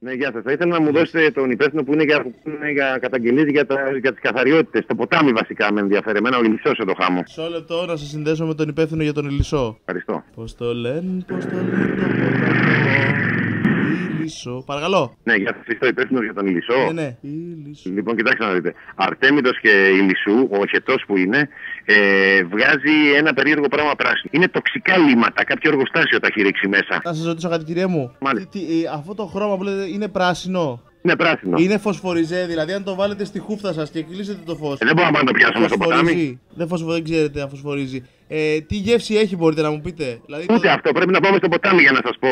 Ναι, γεια σας. Θα ήθελα να μου δώσετε τον υπεύθυνο που είναι για καταγγελίες για τις καθαριότητες. Το ποτάμι βασικά με ενδιαφέρει. Εμένα ο Ηλισσός εδώ χάμω. Μισό λεπτό να σας συνδέσω με τον υπεύθυνο για τον Ηλισσό. Ευχαριστώ. Πώς το λένε το ποτάμι. Ηλισσό. Παρακαλώ. Ναι, για σας είστε ο υπεύθυνος για τον Ηλισσό. Ναι. Ηλισσό. Λοιπόν, κοιτάξτε να δείτε. Αρτέμιδος και Ηλισσού, ο οχετός που είναι, βγάζει ένα περίεργο πράγμα πράσινο. Είναι τοξικά λίματα. Κάποιο εργοστάσιο τα έχει ρίξει μέσα. Να σας ρωτήσω κάτι, κυρία μου. Αυτό το χρώμα που λέτε είναι πράσινο. Είναι πράσινο. Είναι φωσφοριζέ, δηλαδή αν το βάλετε στη χούφτα σας και κλείσετε το φως. Δεν μπορούμε να το πιάσουμε στο ποτάμι. Δεν ξέρετε αν φωσφορίζει. Τι γεύση έχει, μπορείτε να μου πείτε? Δηλαδή, ούτε αυτό, πρέπει να πάμε στο ποτάμι για να σας πω.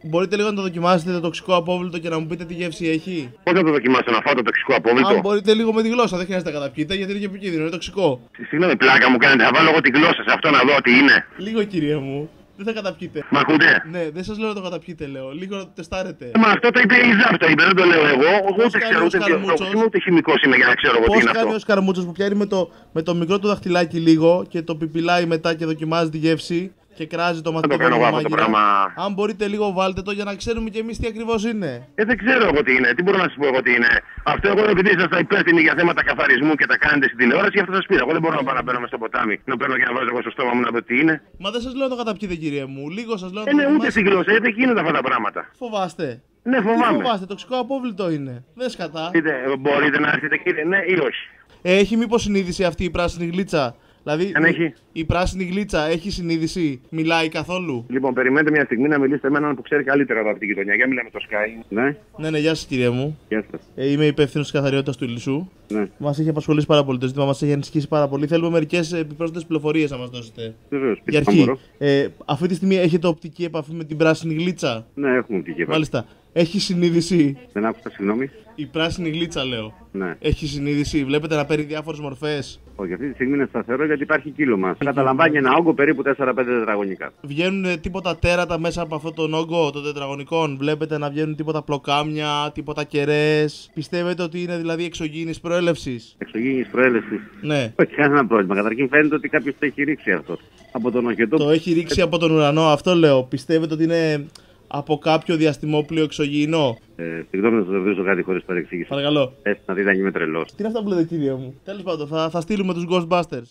Μπορείτε λίγο να το δοκιμάσετε το τοξικό απόβλητο και να μου πείτε τι γεύση έχει? Πώς θα το δοκιμάσω, να φάω το τοξικό απόβλητο? Αν μπορείτε λίγο με τη γλώσσα, δεν χρειάζεται να καταπιείτε γιατί είναι και επικίνδυνο, είναι τοξικό. Συγγνώμη, πλάκα μου κάνετε, θα βάλω εγώ τη γλώσσα σε αυτό να δω τι είναι. Λίγο, κυρία μου. Δεν θα καταπιείτε. Μ' ακούτε? Ναι, δεν σας λέω να το καταπιείτε, λέω. Λίγο να το τεστάρετε. Μα αυτό το είπε η Ελίζα, αυτό είπε, δεν το λέω εγώ. Εγώ ούτε ξέρω, ούτε χημικός είμαι για να ξέρω εγώ τι είναι αυτό. Πώς κάνει ο Σκαρμούτσος που πιάνει με το μικρό του δαχτυλάκι λίγο και το πιπιλάει μετά και δοκιμάζει τη γεύση και κράζει το μαθητικό μάγειρα. Αν μπορείτε λίγο βάλτε το για να ξέρουμε κι εμείς τι ακριβώς είναι. Δεν ξέρω εγώ τι είναι, τι μπορώ να σας πω εγώ τι είναι. Αυτό εγώ επειδή ήσασταν υπεύθυνοι για θέματα καθαρισμού και τα κάνετε στην τηλεόραση, γι' αυτό σας πήρα. Εγώ δεν μπορώ να πάω να μπαίνω μες στο ποτάμι, να παίρνω και να βάζω εγώ στο στόμα μου να δω τι είναι. Μα δεν σας λέω να το καταπιείτε, κύριε μου. Λίγο σας λέω να το καταπιείτε. Ούτε στην γλώσσα, δεν γίνονται αυτά τα πράγματα. Φοβάστε? Ναι, φοβάμαι. Φοβάστε, τοξικό απόβλητο είναι. Δεν σκατά. Μπορείτε να έρθετε, κύριε, ναι ή όχι? Έχει μήπως συνείδηση αυτή η πράσινη γλίτσα? Δηλαδή, η πράσινη γλίτσα έχει συνείδηση, μιλάει καθόλου? Λοιπόν, περιμένετε μια στιγμή να μιλήσετε με έναν που ξέρει καλύτερα από την γειτονιά. Για μιλάμε το Sky. Ναι, γεια σας, κύριε μου. Γεια σας. Είμαι υπεύθυνος της καθαριότητας του Ηλισσού. Ναι. Μας έχει απασχολήσει πάρα πολύ το ζήτημα, μας έχει ανησυχήσει πάρα πολύ. Θέλουμε μερικές επιπρόσθετες πληροφορίες να μας δώσετε. Βεβαίως, για αρχή. Αυτή τη στιγμή έχετε οπτική επαφή με την πράσινη γλίτσα? Ναι, έχουμε οπτική επαφή. Μάλιστα. Έχει συνείδηση? Δεν άκουσα, συγγνώμη. Η πράσινη γλίτσα, λέω. Ναι. Έχει συνείδηση, βλέπετε να παίρνει διάφορες μορφές? Όχι, αυτή τη στιγμή είναι σταθερό γιατί υπάρχει κύλωμα. Καταλαμβάνει ένα όγκο περίπου 4-5 τετραγωνικά. Βγαίνουν τίποτα τέρατα μέσα από αυτόν τον όγκο των τετραγωνικών? Βλέπετε να βγαίνουν τίποτα πλοκάμια, τίποτα κερές? Πιστεύετε ότι είναι δηλαδή εξωγήινης προέλευσης? Εξωγήινης προέλευσης? Ναι. Όχι κανένα πρόβλημα. Καταρχήν φαίνεται ότι κάποιος το έχει ρίξει αυτό. Από τον οχετό. Το έχει ρίξει από τον ουρανό, αυτό λέω. Πιστεύετε ότι είναι από κάποιο διαστημόπλοιο εξωγήινο? Συγγνώμη να σας ρωτήσω κάτι χωρίς παρεξήγηση. Παρακαλώ. Να δείτε αν είμαι τρελός. Τι είναι αυτά που λέτε, κύριε μου? Τέλος πάντων, θα στείλουμε τους Ghostbusters.